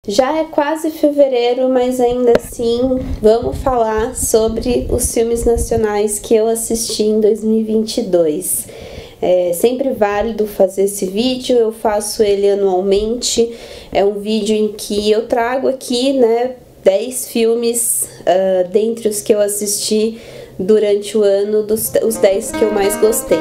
Já é quase fevereiro, mas ainda assim vamos falar sobre os filmes nacionais que eu assisti em 2022. É sempre válido fazer esse vídeo, eu faço ele anualmente. É um vídeo em que eu trago aqui, né, 10 filmes dentre os que eu assisti durante o ano, os 10 que eu mais gostei.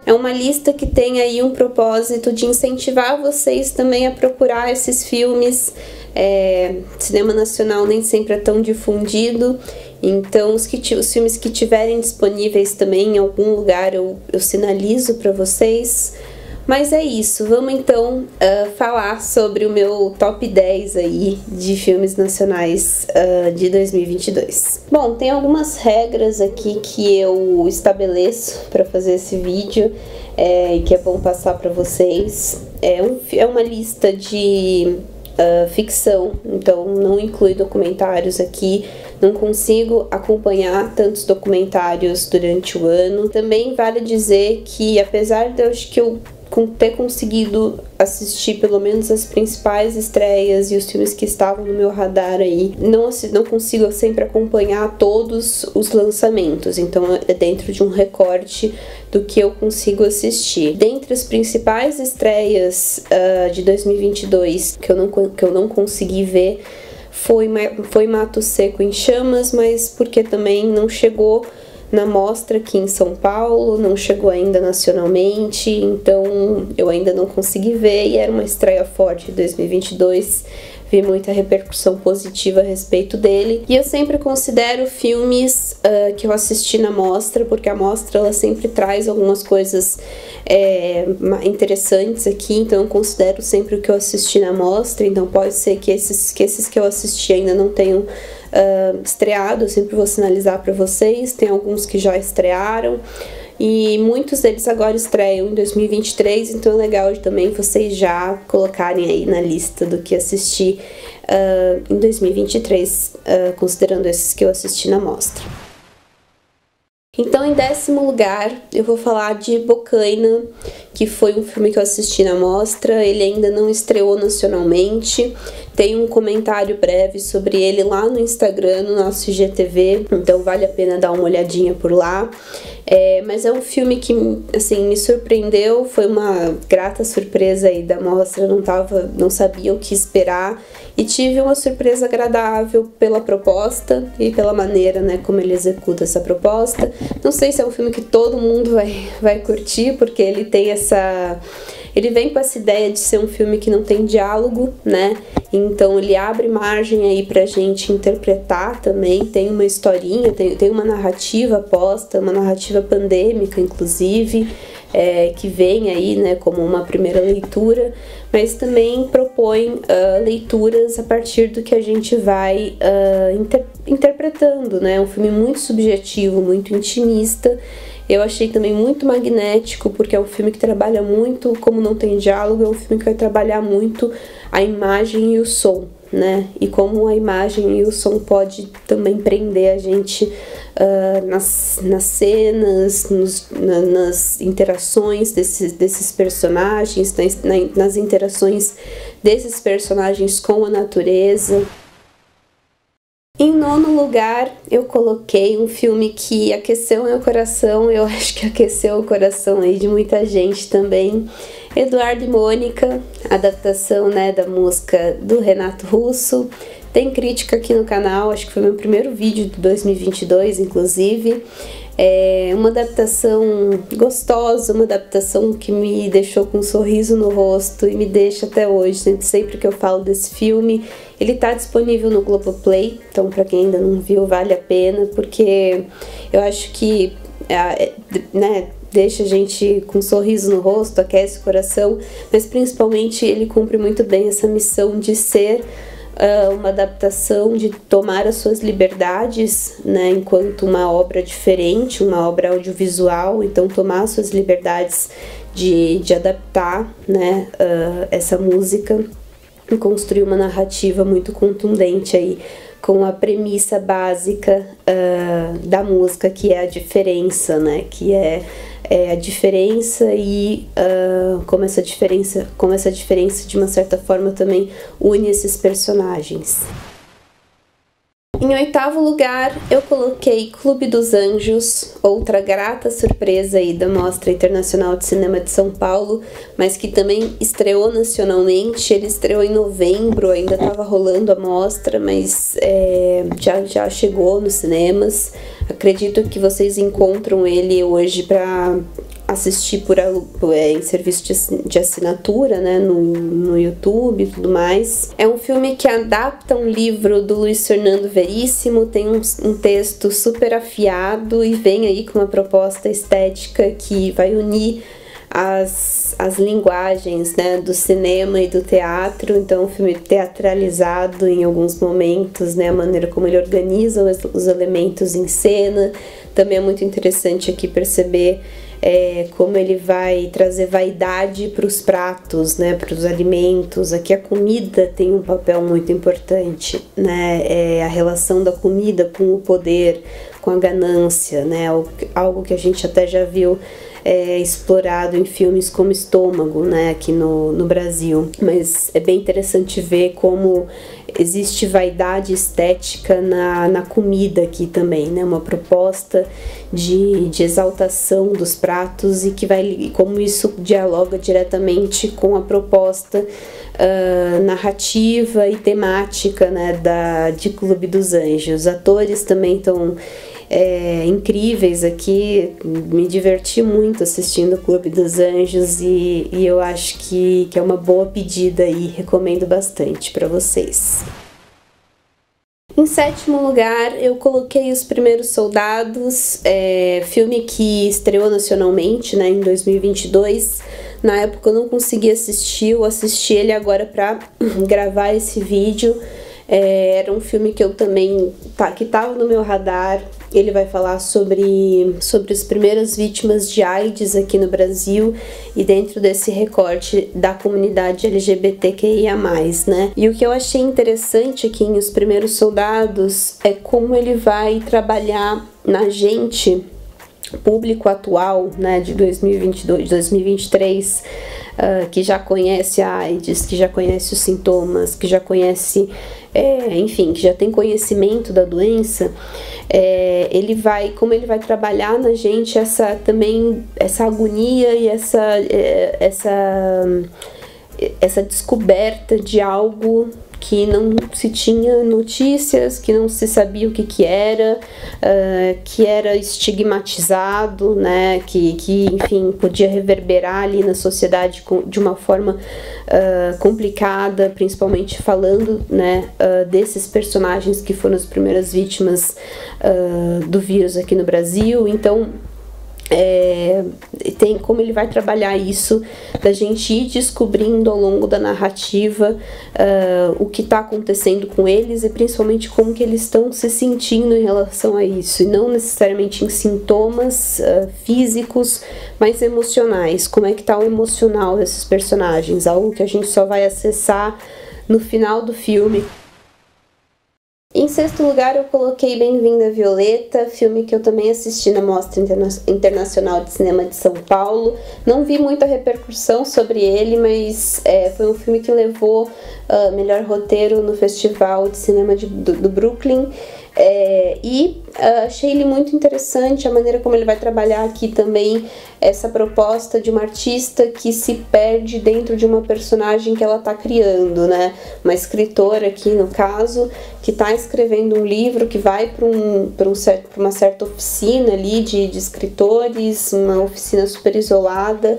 É uma lista que tem aí um propósito de incentivar vocês também a procurar esses filmes. Cinema nacional nem sempre é tão difundido, então os filmes que tiverem disponíveis também em algum lugar eu sinalizo para vocês. Mas é isso, vamos então falar sobre o meu top 10 aí de filmes nacionais de 2022. Bom, tem algumas regras aqui que eu estabeleço para fazer esse vídeo e que é bom passar para vocês. É uma lista de ficção, então não inclui documentários aqui. Não consigo acompanhar tantos documentários durante o ano. Também vale dizer que, apesar de eu ter conseguido assistir pelo menos as principais estreias e os filmes que estavam no meu radar aí, não consigo sempre acompanhar todos os lançamentos, então é dentro de um recorte do que eu consigo assistir. Dentre as principais estreias de 2022 que eu não consegui ver, foi Mato Seco em Chamas, mas porque também não chegou na mostra aqui em São Paulo, não chegou ainda nacionalmente, então eu ainda não consegui ver, e era uma estreia forte de 2022, vi muita repercussão positiva a respeito dele. E eu sempre considero filmes que eu assisti na mostra, porque a mostra ela sempre traz algumas coisas interessantes aqui, então eu considero sempre o que eu assisti na mostra. Então pode ser que esses que eu assisti ainda não tenham estreado, eu sempre vou sinalizar para vocês. Tem alguns que já estrearam e muitos deles agora estreiam em 2023, então é legal também vocês já colocarem aí na lista do que assistir em 2023, considerando esses que eu assisti na mostra. Então, em 10º lugar, eu vou falar de Bocaina, que foi um filme que eu assisti na mostra. Ele ainda não estreou nacionalmente. Tem um comentário breve sobre ele lá no Instagram, no nosso IGTV, então vale a pena dar uma olhadinha por lá. Mas é um filme que, assim, me surpreendeu, foi uma grata surpresa aí da mostra, não sabia o que esperar, e tive uma surpresa agradável pela proposta e pela maneira, né, como ele executa essa proposta. Não sei se é um filme que todo mundo vai curtir, porque ele tem ele vem com essa ideia de ser um filme que não tem diálogo, né? Então ele abre margem aí pra gente interpretar também, tem uma historinha, tem uma narrativa posta, uma narrativa pandêmica, inclusive, que vem aí, né, como uma primeira leitura, mas também propõe leituras a partir do que a gente vai interpretando, né? É um filme muito subjetivo, muito intimista. Eu achei também muito magnético, porque é um filme que trabalha muito, como não tem diálogo, é um filme que vai trabalhar muito a imagem e o som, né? E como a imagem e o som pode também prender a gente nas cenas, nas interações desses personagens, nas interações desses personagens com a natureza. Em 9º lugar, eu coloquei um filme que aqueceu meu coração, eu acho que aqueceu o coração aí de muita gente também. Eduardo e Mônica, adaptação, né, da música do Renato Russo. Tem crítica aqui no canal, acho que foi meu primeiro vídeo de 2022, inclusive. É uma adaptação gostosa, uma adaptação que me deixou com um sorriso no rosto e me deixa até hoje, sempre que eu falo desse filme. Ele tá disponível no Globoplay, então pra quem ainda não viu, vale a pena, porque eu acho que, né, deixa a gente com um sorriso no rosto, aquece o coração, mas principalmente ele cumpre muito bem essa missão de ser uma adaptação, de tomar as suas liberdades, né, enquanto uma obra diferente, uma obra audiovisual, então tomar as suas liberdades de adaptar, né, essa música e construir uma narrativa muito contundente aí com a premissa básica da música, que é a diferença, né? Que é a diferença e como essa diferença de uma certa forma também une esses personagens. Em oitavo lugar, eu coloquei Clube dos Anjos, outra grata surpresa aí da Mostra Internacional de Cinema de São Paulo, mas que também estreou nacionalmente. Ele estreou em novembro, ainda estava rolando a mostra, mas já chegou nos cinemas. Acredito que vocês encontram ele hoje para assistir em serviço de assinatura, né, no YouTube e tudo mais. É um filme que adapta um livro do Luiz Fernando Veríssimo, tem um texto super afiado e vem aí com uma proposta estética que vai unir as linguagens, né, do cinema e do teatro. Então, um filme teatralizado em alguns momentos, né, a maneira como ele organiza os elementos em cena. Também é muito interessante aqui perceber como ele vai trazer vaidade para os pratos, né, para os alimentos. Aqui a comida tem um papel muito importante, né, a relação da comida com o poder, com a ganância, né, algo que a gente até já viu explorado em filmes como Estômago, né, aqui no Brasil. Mas é bem interessante ver como existe vaidade estética na comida aqui também, né, uma proposta de exaltação dos pratos e como isso dialoga diretamente com a proposta narrativa e temática, né, de Clube dos Anjos. Os atores também estão incríveis aqui, me diverti muito assistindo o Clube dos Anjos e eu acho que é uma boa pedida e recomendo bastante para vocês. Em sétimo lugar, eu coloquei Os Primeiros Soldados, filme que estreou nacionalmente, né, em 2022. Na época eu não consegui assistir, eu assisti ele agora para gravar esse vídeo. Era um filme que eu também que estava no meu radar. Ele vai falar sobre as primeiras vítimas de AIDS aqui no Brasil e dentro desse recorte da comunidade LGBTQIA+, né? E o que eu achei interessante aqui em Os Primeiros Soldados é como ele vai trabalhar na gente, público atual, né, de 2022, 2023, que já conhece a AIDS, que já conhece os sintomas, que já conhece, enfim, que já tem conhecimento da doença. Como ele vai trabalhar na gente essa agonia e essa descoberta de algo que não se tinha notícias, que não se sabia o que era estigmatizado, né, que enfim, podia reverberar ali na sociedade de uma forma complicada, principalmente falando, né, desses personagens que foram as primeiras vítimas do vírus aqui no Brasil. Então, tem como ele vai trabalhar isso, da gente ir descobrindo ao longo da narrativa o que está acontecendo com eles e principalmente como que eles estão se sentindo em relação a isso, e não necessariamente em sintomas físicos, mas emocionais. Como é que está o emocional desses personagens, algo que a gente só vai acessar no final do filme. Em sexto lugar, eu coloquei Bem-vinda Violeta, filme que eu também assisti na Mostra Internacional de Cinema de São Paulo. Não vi muita repercussão sobre ele, mas foi um filme que levou melhor roteiro no Festival de Cinema do Brooklyn. Achei ele muito interessante, a maneira como ele vai trabalhar aqui também essa proposta de uma artista que se perde dentro de uma personagem que ela está criando, né? Uma escritora aqui, no caso, que está escrevendo um livro que vai para uma certa oficina ali de escritores, uma oficina super isolada.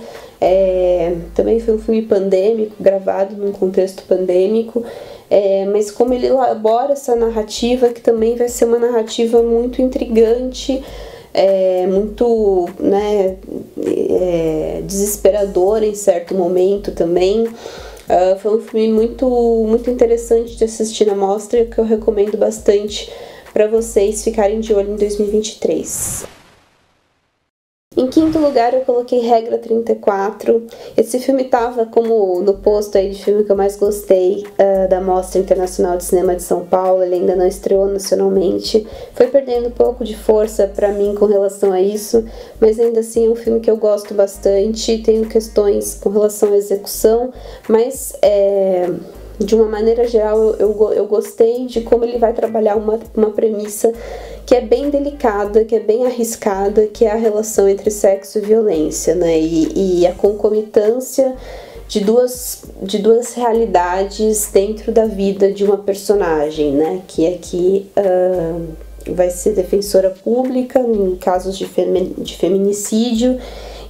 Também foi um filme pandêmico, gravado num contexto pandêmico. Mas como ele elabora essa narrativa, que também vai ser uma narrativa muito intrigante, muito, né, desesperadora em certo momento também. Foi um filme muito interessante de assistir na mostra, que eu recomendo bastante para vocês ficarem de olho em 2023. Em quinto lugar, eu coloquei Regra 34. Esse filme estava como no posto aí de filme que eu mais gostei da Mostra Internacional de Cinema de São Paulo. Ele ainda não estreou nacionalmente. Foi perdendo um pouco de força para mim com relação a isso, mas ainda assim é um filme que eu gosto bastante. Tenho questões com relação à execução, mas de uma maneira geral eu gostei de como ele vai trabalhar uma premissa que é bem delicada, que é bem arriscada, que é a relação entre sexo e violência, né? E a concomitância de duas realidades dentro da vida de uma personagem, né? Que aqui vai ser defensora pública em casos de feminicídio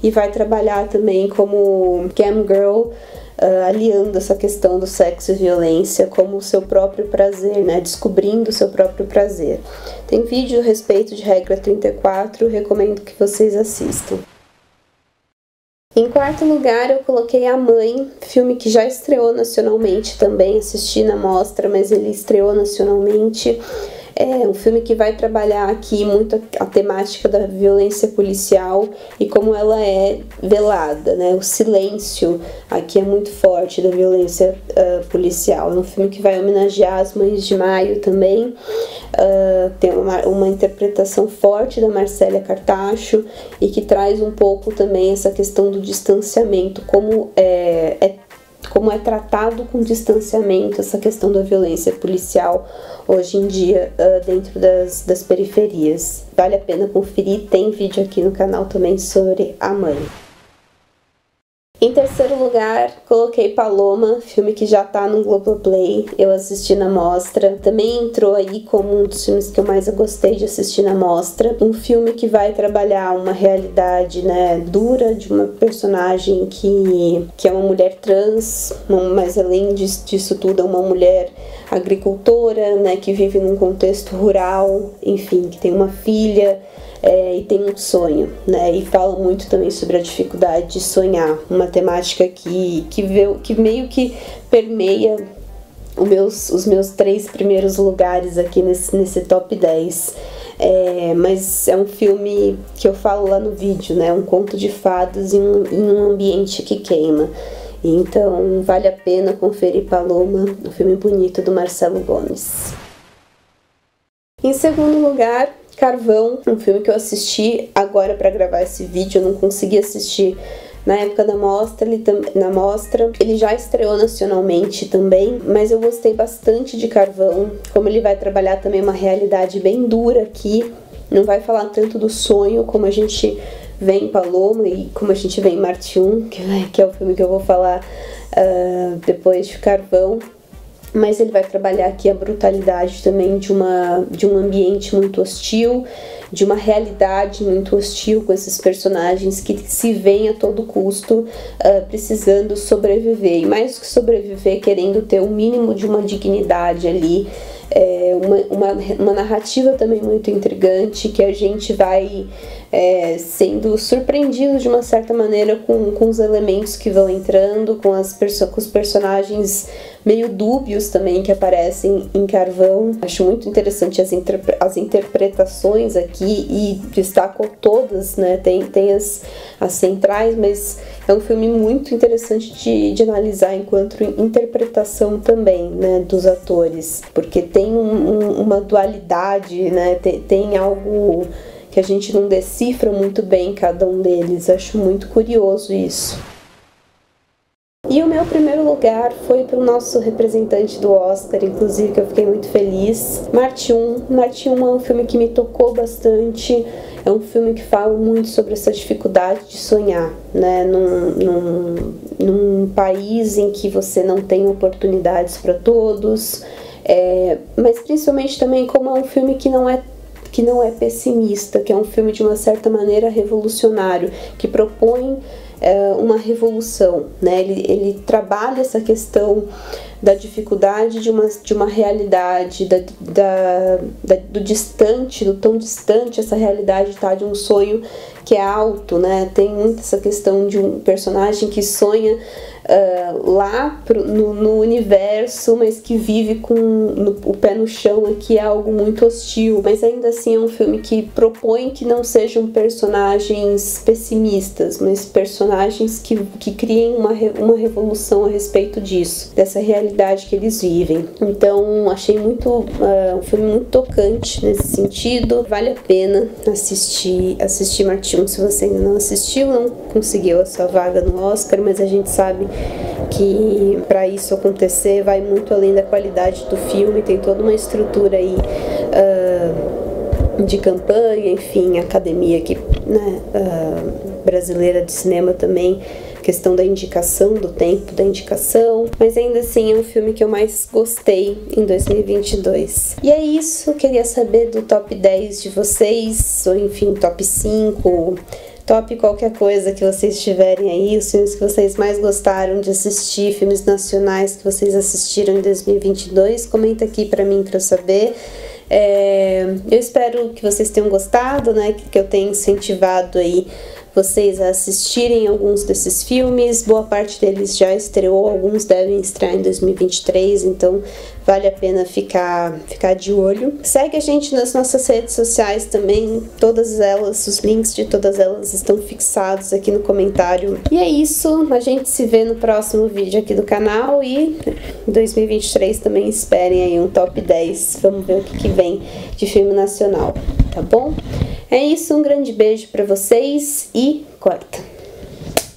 e vai trabalhar também como cam girl, aliando essa questão do sexo e violência como o seu próprio prazer, né? Descobrindo o seu próprio prazer. Tem vídeo a respeito de Regra 34, recomendo que vocês assistam. Em quarto lugar, eu coloquei A Mãe, filme que já estreou nacionalmente também, assisti na mostra, mas ele estreou nacionalmente. É um filme que vai trabalhar aqui muito a temática da violência policial e como ela é velada, né? O silêncio aqui é muito forte da violência policial. É um filme que vai homenagear as Mães de Maio também. Tem uma interpretação forte da Marcélia Cartacho e que traz um pouco também essa questão do distanciamento, como é tratado com distanciamento essa questão da violência policial hoje em dia dentro das periferias. Vale a pena conferir, tem vídeo aqui no canal também sobre A Mãe. Em terceiro lugar, coloquei Paloma, filme que já tá no Globoplay, eu assisti na mostra. Também entrou aí como um dos filmes que eu mais gostei de assistir na mostra. Um filme que vai trabalhar uma realidade, né, dura de uma personagem que é uma mulher trans, mas além disso tudo é uma mulher agricultora, né, que vive num contexto rural, enfim, que tem uma filha. E tem um sonho, né? E fala muito também sobre a dificuldade de sonhar, uma temática que meio que permeia os meus 3 primeiros lugares aqui nesse top 10. Mas é um filme que eu falo lá no vídeo, né? Um conto de fadas em um ambiente que queima. Então vale a pena conferir Paloma, um filme bonito do Marcelo Gomes. Em segundo lugar, Carvão, um filme que eu assisti agora para gravar esse vídeo. Eu não consegui assistir na época da mostra, ele já estreou nacionalmente também, mas eu gostei bastante de Carvão, como ele vai trabalhar também uma realidade bem dura aqui, não vai falar tanto do sonho como a gente vê em Paloma e como a gente vê em Marte 1, que é o filme que eu vou falar depois de Carvão. Mas ele vai trabalhar aqui a brutalidade também de um ambiente muito hostil, de uma realidade muito hostil com esses personagens que se veem a todo custo precisando sobreviver. E mais do que sobreviver, querendo ter o mínimo de uma dignidade ali. Uma narrativa também muito intrigante, que a gente vai sendo surpreendido de uma certa maneira com os elementos que vão entrando, com os personagens meio dúbios também que aparecem em Carvão. Acho muito interessante as interpretações aqui e destaco todas, né? Tem as centrais, mas é um filme muito interessante de analisar enquanto interpretação também, né, dos atores, porque tem uma dualidade, né? Tem algo que a gente não decifra muito bem cada um deles. Acho muito curioso isso. E o meu primeiro lugar foi para o nosso representante do Oscar, inclusive, que eu fiquei muito feliz, Marte 1. Marte 1 é um filme que me tocou bastante, é um filme que fala muito sobre essa dificuldade de sonhar, né? Num país em que você não tem oportunidades para todos, mas principalmente também como é um filme que não é pessimista, que é um filme de uma certa maneira revolucionário, que propõe uma revolução, né? Ele trabalha essa questão da dificuldade de uma realidade, do distante, do tão distante essa realidade tá, de um sonho que é alto, né? Tem muito essa questão de um personagem que sonha lá no universo, mas que vive com o pé no chão aqui, é algo muito hostil. Mas ainda assim é um filme que propõe que não sejam personagens pessimistas, mas personagens que criem uma revolução a respeito disso, dessa realidade que eles vivem. Então achei um filme muito tocante nesse sentido. Vale a pena assistir Martin. Se você ainda não assistiu, não conseguiu a sua vaga no Oscar, mas a gente sabe que para isso acontecer vai muito além da qualidade do filme, tem toda uma estrutura aí de campanha, enfim, academia aqui, né, brasileira de cinema também, questão da indicação, do tempo da indicação, mas ainda assim é um filme que eu mais gostei em 2022. E é isso, queria saber do top 10 de vocês, ou enfim, top 5, top qualquer coisa que vocês tiverem aí, os filmes que vocês mais gostaram de assistir, filmes nacionais que vocês assistiram em 2022, comenta aqui pra mim pra eu saber. Eu espero que vocês tenham gostado, né, que eu tenha incentivado aí vocês a assistirem alguns desses filmes. Boa parte deles já estreou, alguns devem estrear em 2023, então vale a pena ficar de olho. Segue a gente nas nossas redes sociais também, todas elas, os links de todas elas estão fixados aqui no comentário. E é isso, a gente se vê no próximo vídeo aqui do canal e em 2023 também esperem aí um top 10, vamos ver o que vem de filme nacional, tá bom? É isso, um grande beijo pra vocês e corta!